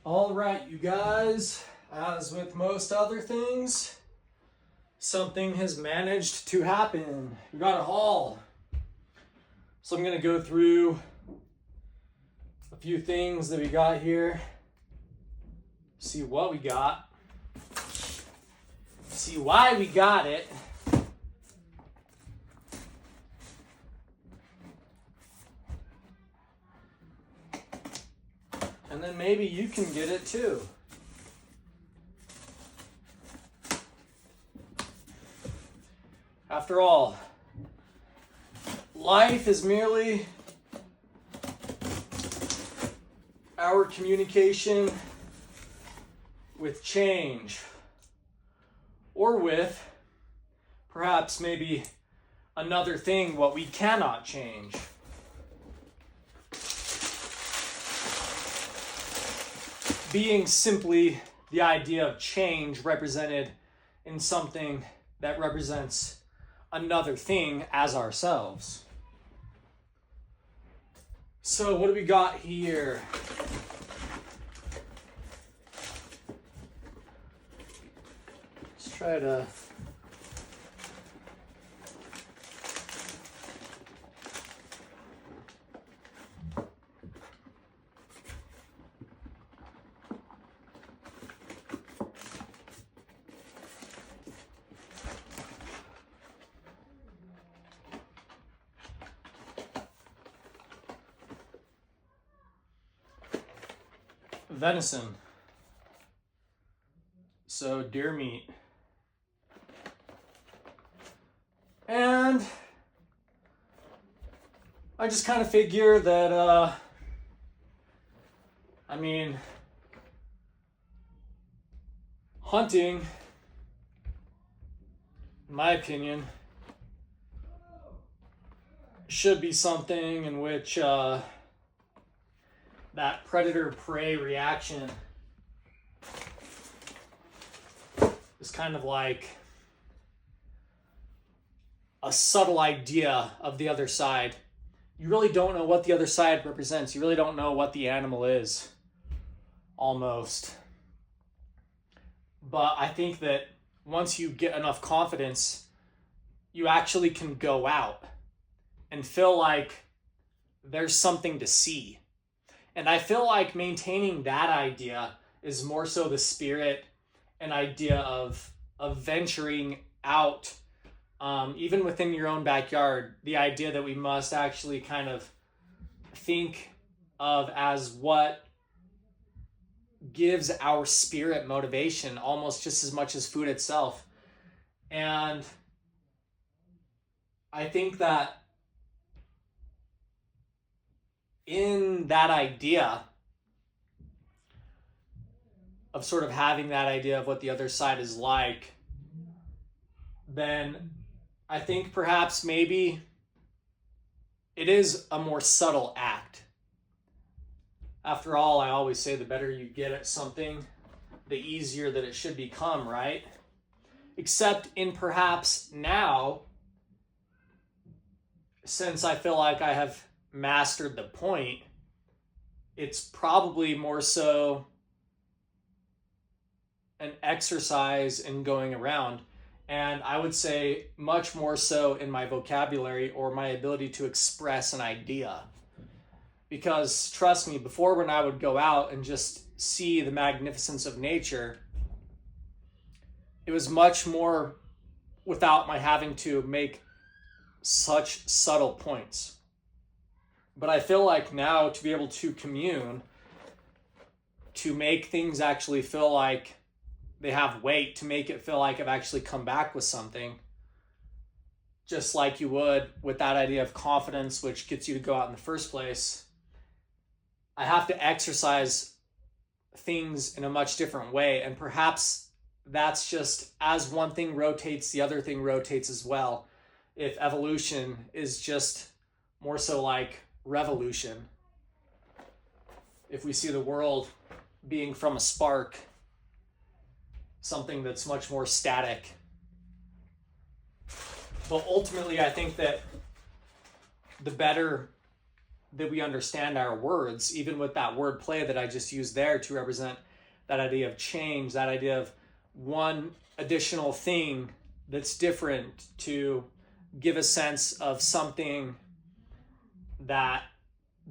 All right, you guys, as with most other things, something has managed to happen. We got a haul. So I'm going to go through a few things that we got here, see what we got, see why we got it, and then maybe you can get it too. After all, life is merely our communication with change, or with perhaps maybe another thing what we cannot change. Being simply the idea of change represented in something that represents another thing as ourselves. So what do we got here? Let's try to venison. So deer meat. And I just kind of figure that, hunting, in my opinion, should be something in which that predator-prey reaction is kind of like a subtle idea of the other side. You really don't know what the other side represents. You really don't know what the animal is, almost. But I think that once you get enough confidence, you actually can go out and feel like there's something to see. And I feel like maintaining that idea is more so the spirit and idea of venturing out, even within your own backyard. The idea that we must actually kind of think of as what gives our spirit motivation, almost just as much as food itself. And I think that in that idea of sort of having that idea of what the other side is like, then I think perhaps maybe it is a more subtle act. After all, I always say the better you get at something, the easier that it should become, right? Except in perhaps now, since I feel like I have mastered the point, it's probably more so an exercise in going around, and I would say much more so in my vocabulary or my ability to express an idea. Because trust me, before, when I would go out and just see the magnificence of nature, it was much more without my having to make such subtle points. But I feel like now, to be able to commune, to make things actually feel like they have weight, to make it feel like I've actually come back with something, just like you would with that idea of confidence, which gets you to go out in the first place, I have to exercise things in a much different way. And perhaps that's just, as one thing rotates, the other thing rotates as well. If evolution is just more so like revolution, if we see the world being from a spark, something that's much more static. But ultimately, I think that the better that we understand our words, even with that word play that I just used there to represent that idea of change, that idea of one additional thing that's different to give a sense of something that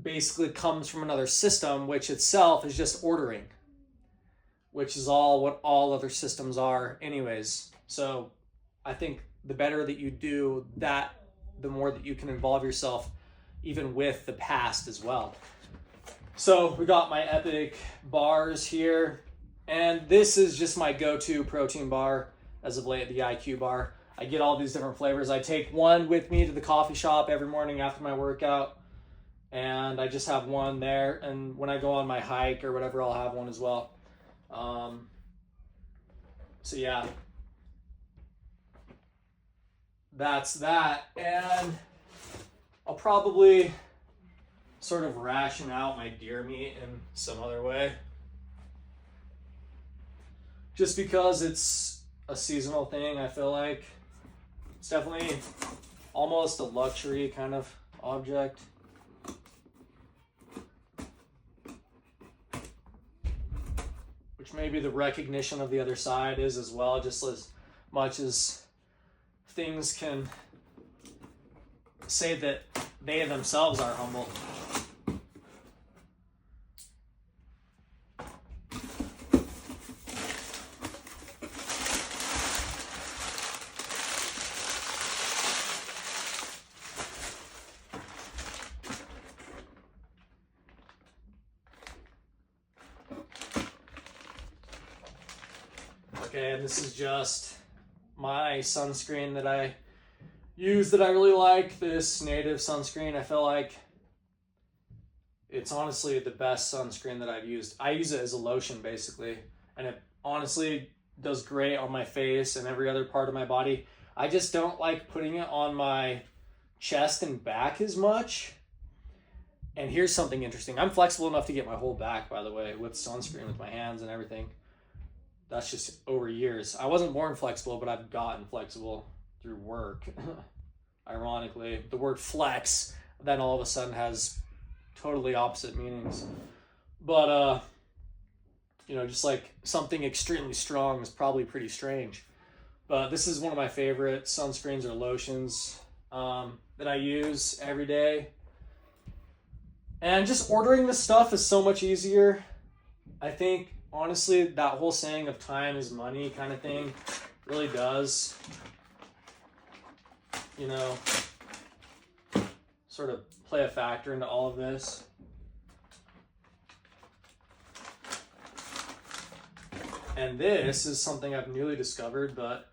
basically comes from another system, which itself is just ordering, which is all what all other systems are anyways. So I think the better that you do that, the more that you can involve yourself even with the past as well. So we got my Epic bars here, and this is just my go-to protein bar as of late, the IQ bar. I get all these different flavors. I take one with me to the coffee shop every morning after my workout, and I just have one there, and when I go on my hike or whatever, I'll have one as well. So yeah, that's that. And I'll probably sort of ration out my deer meat in some other way, just because it's a seasonal thing. I feel like it's definitely almost a luxury kind of object. Which maybe the recognition of the other side is as well, just as much as things can say that they themselves are humble. Okay, and this is just my sunscreen that I use that I really like, this Native sunscreen. I feel like it's honestly the best sunscreen that I've used. I use it as a lotion basically, and it honestly does great on my face and every other part of my body. I just don't like putting it on my chest and back as much. And here's something interesting. I'm flexible enough to get my whole back, by the way, with sunscreen, with my hands and everything. That's just over years. I wasn't born flexible, but I've gotten flexible through work. Ironically, the word flex then all of a sudden has totally opposite meanings. But, just like something extremely strong is probably pretty strange. But this is one of my favorite sunscreens or lotions that I use every day. And just ordering this stuff is so much easier. I think, honestly, that whole saying of time is money kind of thing really does, sort of play a factor into all of this. And this is something I've newly discovered, but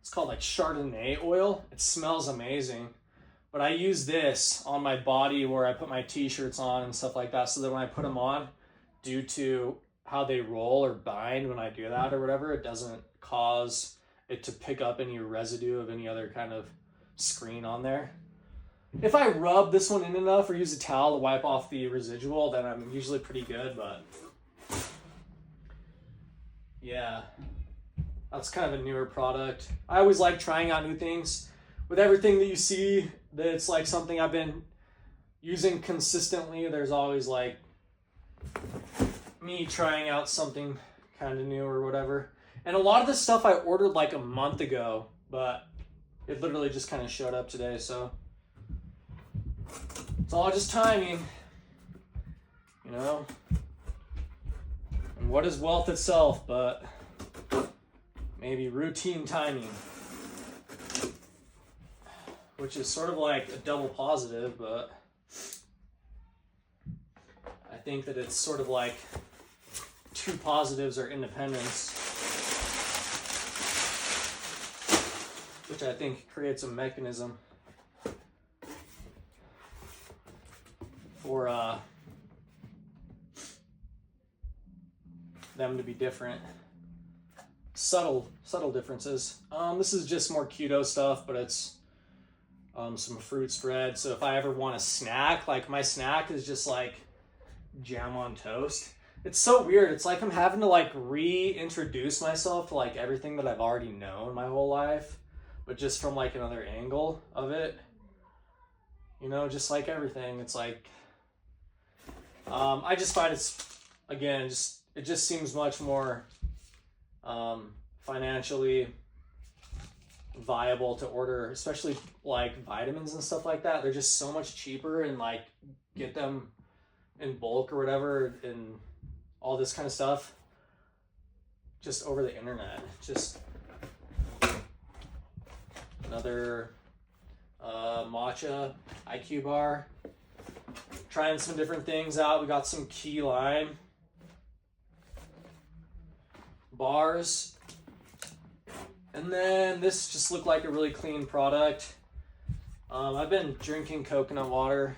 it's called like Chardonnay oil. It smells amazing. But I use this on my body where I put my t-shirts on and stuff like that, so that when I put them on, due to how they roll or bind when I do that or whatever, it doesn't cause it to pick up any residue of any other kind of screen on there. If I rub this one in enough or use a towel to wipe off the residual, then I'm usually pretty good, but yeah, that's kind of a newer product. I always like trying out new things. With everything that you see that's like something I've been using consistently, there's always like me trying out something kind of new or whatever. And a lot of this stuff I ordered like a month ago, but it literally just kind of showed up today, so it's all just timing, And what is wealth itself but maybe routine timing, which is sort of like a double positive, but I think that it's sort of like two positives are independence, which I think creates a mechanism for them to be different. Subtle differences. This is just more keto stuff, but it's some fruit spread. So if I ever want a snack, like my snack is just like jam on toast. It's so weird. It's like I'm having to like reintroduce myself to like everything that I've already known my whole life, but just from like another angle of it. Just like everything. It's like I just find it just seems much more financially viable to order, especially like vitamins and stuff like that. They're just so much cheaper, and like get them in bulk or whatever, and all this kind of stuff just over the internet. Just another matcha IQ bar. Trying some different things out. We got some key lime bars. And then this just looked like a really clean product. I've been drinking coconut water.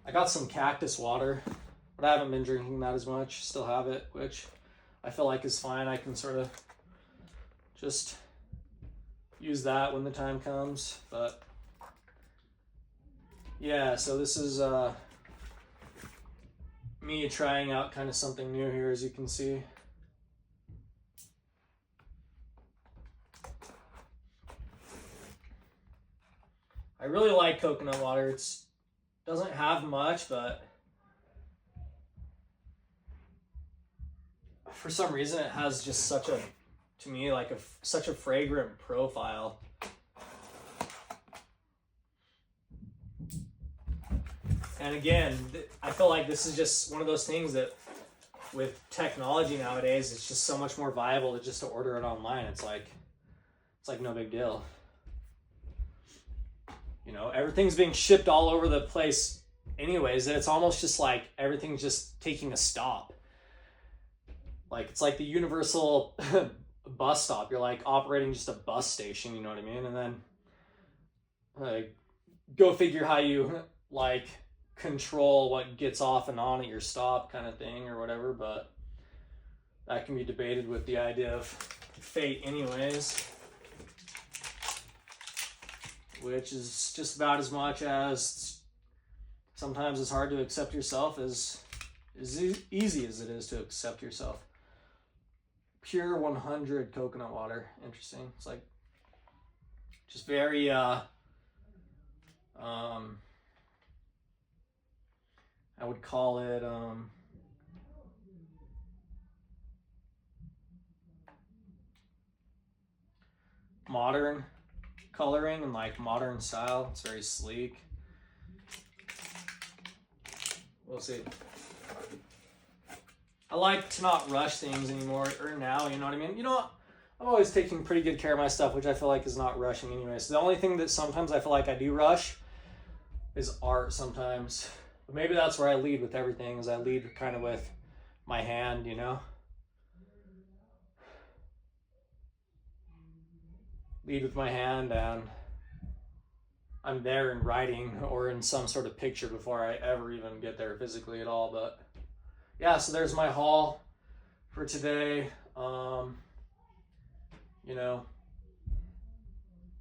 I got some cactus water, but I haven't been drinking that as much. Still have it, which I feel like is fine. I can sort of just use that when the time comes. But yeah, so this is me trying out kind of something new here, as you can see. I really like coconut water. It doesn't have much, but for some reason it has just such a, to me, like such a fragrant profile. And again, I feel like this is just one of those things that with technology nowadays, it's just so much more viable to order it online. It's like no big deal. You know, everything's being shipped all over the place anyways, that it's almost just like everything's just taking a stop. Like, it's like the universal bus stop. You're like operating just a bus station, you know what I mean? And then like, go figure how you like control what gets off and on at your stop kind of thing or whatever, but that can be debated with the idea of fate anyways, which is just about as much as sometimes it's hard to accept yourself as easy as it is to accept yourself. Pure 100 coconut water. Interesting. It's like just very I would call it modern coloring and like modern style. It's very sleek. We'll see. I like to not rush things anymore, or now, you know what I mean? You know, I'm always taking pretty good care of my stuff, which I feel like is not rushing anyway. So the only thing that sometimes I feel like I do rush is art sometimes. But maybe that's where I lead with everything, is I lead kind of with my hand, you know? Lead with my hand, and I'm there in writing or in some sort of picture before I ever even get there physically at all. But yeah, so there's my haul for today. You know,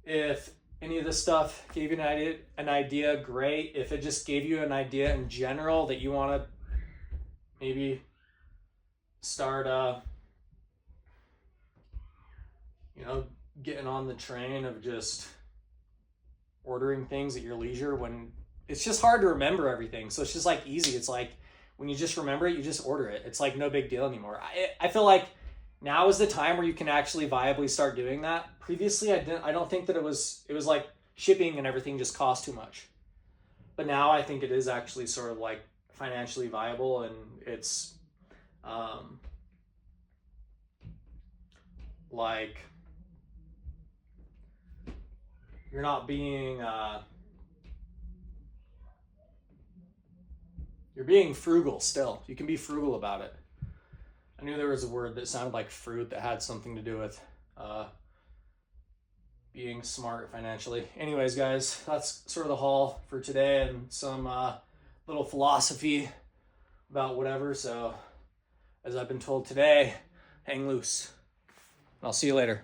if any of this stuff gave you an idea, great. If it just gave you an idea in general that you want to maybe start, you know, getting on the train of just ordering things at your leisure, when it's just hard to remember everything. So it's just like easy. It's like when you just remember it, you just order it. It's like no big deal anymore. I feel like now is the time where you can actually viably start doing that. Previously, I don't think that it was like shipping and everything just cost too much. But now I think it is actually sort of like financially viable, and it's like you're not being you're being frugal still. You can be frugal about it. I knew there was a word that sounded like fruit that had something to do with being smart financially. Anyways, guys, that's sort of the haul for today, and some little philosophy about whatever. So, as I've been told today, hang loose. I'll see you later.